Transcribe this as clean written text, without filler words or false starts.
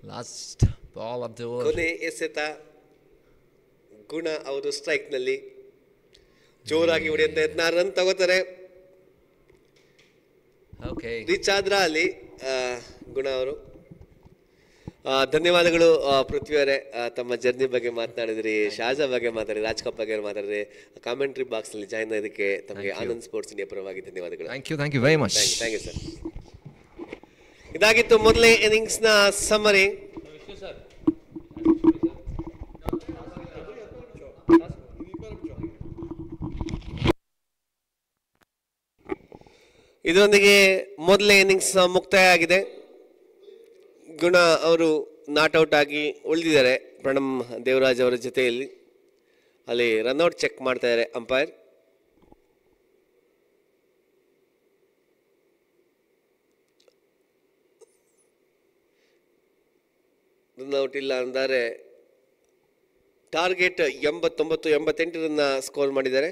Last ball of the over. ಕೊನೆ ಎಸೆತ ಗುಣ ಅವರು ಸ್ಟ್ರೈಕ್ ನಲ್ಲಿ ಜೋರಾಗಿ ಹೊಡೆಯುವಂತ ಯತ್ನ, ರನ್ ತಗೋತಾರೆ. Okay. ರೀಚ್ ಆದ್ರ ಅಲ್ಲಿ ಗುಣ ಅವರು. ಧನ್ಯವಾದಗಳು ಪೃಥ್ವಿ ಅವರೇ, ತಮ್ಮ ಜರ್ನಿ ಬಗ್ಗೆ ಮಾತನಾಡಿದ್ರಿ, ಶಾಜಾ ಬಗ್ಗೆ ಮಾತಾಡಿದ್ರಿ, ರಾಜ್ ಕಪ್ ಬಗ್ಗೆ ಮಾತಾಡಿದ್ರಿ. ಕಾಮೆಂಟ್ರಿ ಬಾಕ್ಸ್ ನಲ್ಲಿ ಜಾಯ್ನ್ ಆಗೋದಕ್ಕೆ ತಮಗೆ ಆನಂದ್ ಸ್ಪೋರ್ಟ್ಸ್ ಇಂಡಿಯಾ ಪರವಾಗಿ ಧನ್ಯವಾದಗಳು. Thank you very much. Thank you sir. ಇದಾಗಿತ್ತು ಮೊದಲನೇ ಇನ್ನಿಂಗ್ಸ್ ನ ಸಮ್ಮರಿ. ಇದರೊಂದಿಗೆ ಮೊದಲನೇ ಇನ್ನಿಂಗ್ಸ್ ಮುಕ್ತಾಯ ಆಗಿದೆ. ಗುಣ ಅವರು ನಾಟ್ ಔಟ್ ಆಗಿ ಉಳಿದಿದ್ದಾರೆ ಪ್ರಣಮ್ ದೇವರಾಜ್ ಅವರ ಜೊತೆಯಲ್ಲಿ. ಅಲ್ಲಿ ರನ್ಔಟ್ ಚೆಕ್ ಮಾಡ್ತಾ ಇದ್ದಾರೆ ಅಂಪೈರ್. ರನ್ಔಟ್ ಇಲ್ಲ ಅಂದರೆ ಟಾರ್ಗೆಟ್ 89-88 ರನ್ನ ಸ್ಕೋರ್ ಮಾಡಿದ್ದಾರೆ.